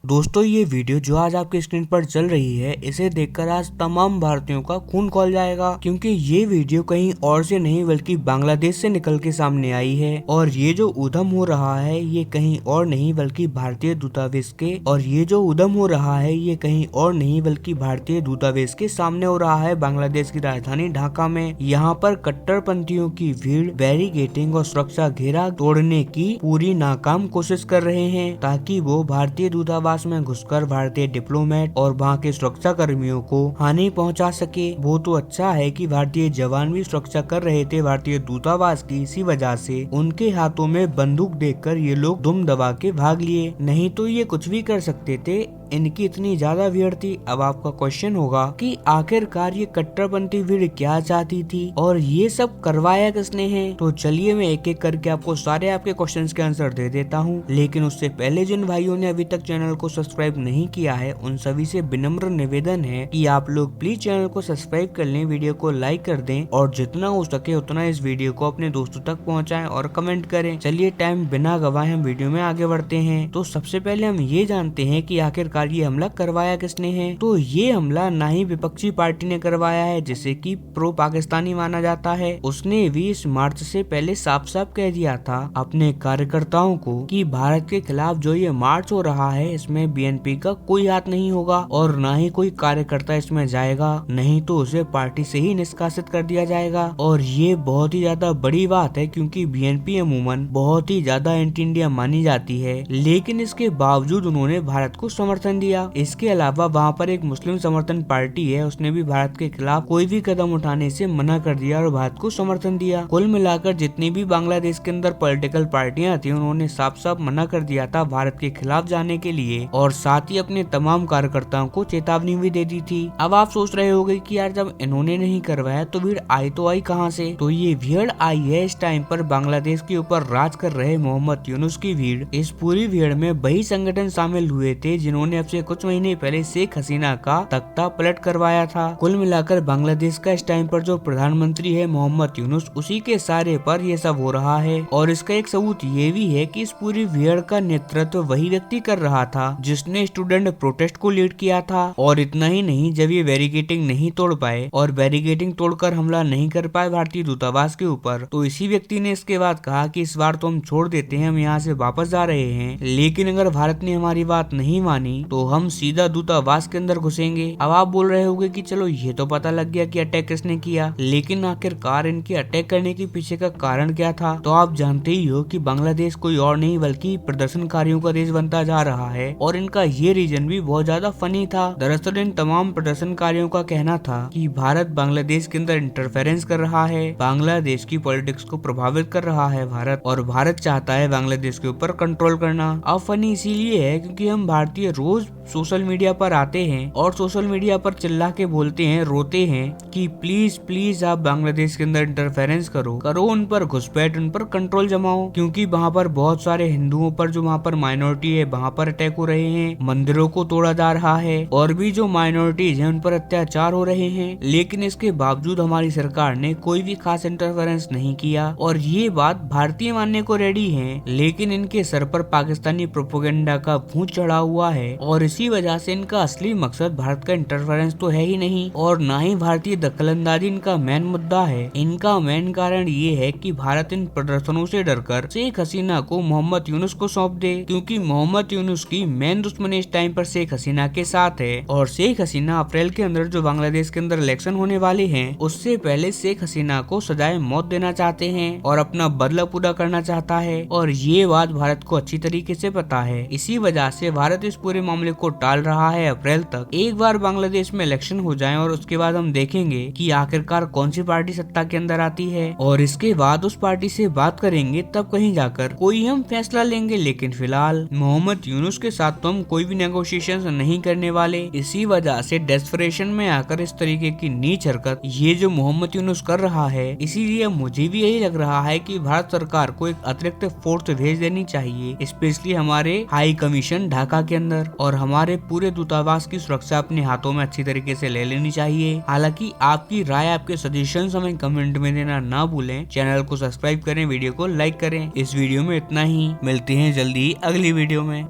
दोस्तों ये वीडियो जो आज आपकी स्क्रीन पर चल रही है, इसे देखकर आज तमाम भारतीयों का खून खौल जाएगा, क्योंकि ये वीडियो कहीं और से नहीं बल्कि बांग्लादेश से निकल के सामने आई है। और ये जो उधम हो रहा है ये कहीं और नहीं बल्कि भारतीय दूतावास के सामने हो रहा है। बांग्लादेश की राजधानी ढाका में यहाँ पर कट्टरपंथियों की भीड़ बैरिकेडिंग और सुरक्षा घेरा तोड़ने की पूरी नाकाम कोशिश कर रहे हैं, ताकि वो भारतीय दूतावास में घुसकर भारतीय डिप्लोमेट और वहाँ के सुरक्षा कर्मियों को हानि पहुंचा सके। वो तो अच्छा है कि भारतीय जवान भी सुरक्षा कर रहे थे भारतीय दूतावास की, इसी वजह से उनके हाथों में बंदूक देखकर ये लोग दुम दबा के भाग लिए, नहीं तो ये कुछ भी कर सकते थे। इनकी इतनी ज्यादा भीड़ थी। अब आपका क्वेश्चन होगा कि आखिरकार ये कट्टरपंथी भीड़ क्या चाहती थी और ये सब करवाया किसने है। तो चलिए मैं एक एक करके आपको सारे आपके क्वेश्चंस के आंसर दे देता हूँ, लेकिन उससे पहले जिन भाइयों ने अभी तक चैनल को सब्सक्राइब नहीं किया है उन सभी से विनम्र निवेदन है कि आप लोग प्लीज चैनल को सब्सक्राइब कर लें, वीडियो को लाइक कर दें और जितना हो सके उतना इस वीडियो को अपने दोस्तों तक पहुँचाएं और कमेंट करें। चलिए टाइम बिना गवाए हम वीडियो में आगे बढ़ते हैं। तो सबसे पहले हम ये जानते हैं कि आखिरकार ये हमला करवाया किसने है। तो ये हमला ना ही विपक्षी पार्टी ने करवाया है जिसे कि प्रो पाकिस्तानी माना जाता है, उसने 20 मार्च से पहले साफ साफ कह दिया था अपने कार्यकर्ताओं को कि भारत के खिलाफ जो ये मार्च हो रहा है इसमें बीएनपी का कोई हाथ नहीं होगा और ना ही कोई कार्यकर्ता इसमें जाएगा, नहीं तो उसे पार्टी से ही निष्कासित कर दिया जाएगा। और ये बहुत ही ज्यादा बड़ी बात है क्योंकि बीएनपी अमूमन बहुत ही ज्यादा एंटी इंडिया मानी जाती है, लेकिन इसके बावजूद उन्होंने भारत को समर्थन दिया। इसके अलावा वहाँ पर एक मुस्लिम समर्थन पार्टी है, उसने भी भारत के खिलाफ कोई भी कदम उठाने से मना कर दिया और भारत को समर्थन दिया। कुल मिलाकर जितनी भी बांग्लादेश के अंदर पॉलिटिकल पार्टियां थी उन्होंने साफ साफ मना कर दिया था भारत के खिलाफ जाने के लिए और साथ ही अपने तमाम कार्यकर्ताओं को चेतावनी भी दे दी थी। अब आप सोच रहे होंगे कि यार जब इन्होंने नहीं करवाया तो भीड़ आई तो आई कहाँ से। तो ये भीड़ आई है इस टाइम पर बांग्लादेश के ऊपर राज कर रहे मोहम्मद यूनुस की भीड़। इस पूरी भीड़ में वही संगठन शामिल हुए थे जिन्होंने अब से कुछ महीने पहले शेख हसीना का तख्ता पलट करवाया था। कुल मिलाकर बांग्लादेश का इस टाइम पर जो प्रधानमंत्री है मोहम्मद यूनुस, उसी के सारे पर ये सब हो रहा है। और इसका एक सबूत ये भी है कि इस पूरी भीड़ का नेतृत्व वही व्यक्ति कर रहा था जिसने स्टूडेंट प्रोटेस्ट को लीड किया था। और इतना ही नहीं, जब ये बैरिकेडिंग नहीं तोड़ पाए और बैरिकेडिंग तोड़कर हमला नहीं कर पाए भारतीय दूतावास के ऊपर, तो इसी व्यक्ति ने इसके बाद कहा कि इस बार तो हम छोड़ देते हैं, हम यहाँ से वापस जा रहे हैं, लेकिन अगर भारत ने हमारी बात नहीं मानी तो हम सीधा दूतावास के अंदर घुसेंगे। अब आप बोल रहे होंगे कि चलो ये तो पता लग गया कि अटैक किसने किया, लेकिन आखिरकार इनके अटैक करने के पीछे का कारण क्या था। तो आप जानते ही हो कि बांग्लादेश कोई और नहीं बल्कि प्रदर्शनकारियों का देश बनता जा रहा है और इनका ये रीजन भी बहुत ज्यादा फनी था। दरअसल इन तमाम प्रदर्शनकारियों का कहना था कि भारत बांग्लादेश के अंदर इंटरफेरेंस कर रहा है, बांग्लादेश की पॉलिटिक्स को प्रभावित कर रहा है भारत, और भारत चाहता है बांग्लादेश के ऊपर कंट्रोल करना। अब फनी इसीलिए है क्योंकि हम भारतीय रोज सोशल मीडिया पर आते हैं और सोशल मीडिया पर चिल्ला के बोलते हैं, रोते हैं कि प्लीज प्लीज आप बांग्लादेश के अंदर इंटरफेरेंस करो, उन पर घुसपैठ, उन पर कंट्रोल जमाओ, क्योंकि वहाँ पर बहुत सारे हिंदुओं पर, जो वहाँ पर माइनॉरिटी है, वहाँ पर अटैक हो रहे हैं, मंदिरों को तोड़ा जा रहा है और भी जो माइनॉरिटीज हैं उन पर अत्याचार हो रहे हैं। लेकिन इसके बावजूद हमारी सरकार ने कोई भी खास इंटरफेरेंस नहीं किया और ये बात भारतीय मानने को रेडी है, लेकिन इनके सर पर पाकिस्तानी प्रोपेगेंडा का भूत चढ़ा हुआ है और इसी वजह से इनका असली मकसद भारत का इंटरफेरेंस तो है ही नहीं और ना ही भारतीय दखलंदाजी इनका मेन मुद्दा है। इनका मेन कारण ये है कि भारत इन प्रदर्शनों से डरकर शेख हसीना को मोहम्मद यूनुस को सौंप दे, क्योंकि मोहम्मद यूनुस की मेन दुश्मनी इस टाइम पर शेख हसीना के साथ है और शेख हसीना अप्रैल के अंदर जो बांग्लादेश के अंदर इलेक्शन होने वाले हैं उससे पहले शेख हसीना को सजाए मौत देना चाहते हैं और अपना बदला पूरा करना चाहता है और ये बात भारत को अच्छी तरीके से पता है। इसी वजह से भारत इस पूरे मामले को टाल रहा है अप्रैल तक। एक बार बांग्लादेश में इलेक्शन हो जाए और उसके बाद हम देखेंगे कि आखिरकार कौन सी पार्टी सत्ता के अंदर आती है और इसके बाद उस पार्टी से बात करेंगे, तब कहीं जाकर कोई हम फैसला लेंगे। लेकिन फिलहाल मोहम्मद यूनुस के साथ तो हम कोई भी नेगोशिएशन नहीं करने वाले। इसी वजह से डेस्परेशन में आकर इस तरीके की नीच हरकत ये जो मोहम्मद यूनुस कर रहा है, इसीलिए मुझे भी यही लग रहा है कि भारत सरकार को एक अतिरिक्त फोर्स भेज देनी चाहिए, स्पेशली हमारे हाई कमीशन ढाका के अंदर, और हमारे पूरे दूतावास की सुरक्षा अपने हाथों में अच्छी तरीके से ले लेनी चाहिए। हालांकि आपकी राय, आपके सजेशन हमें कमेंट में देना ना भूलें। चैनल को सब्सक्राइब करें, वीडियो को लाइक करें। इस वीडियो में इतना ही, मिलते हैं जल्दी अगली वीडियो में।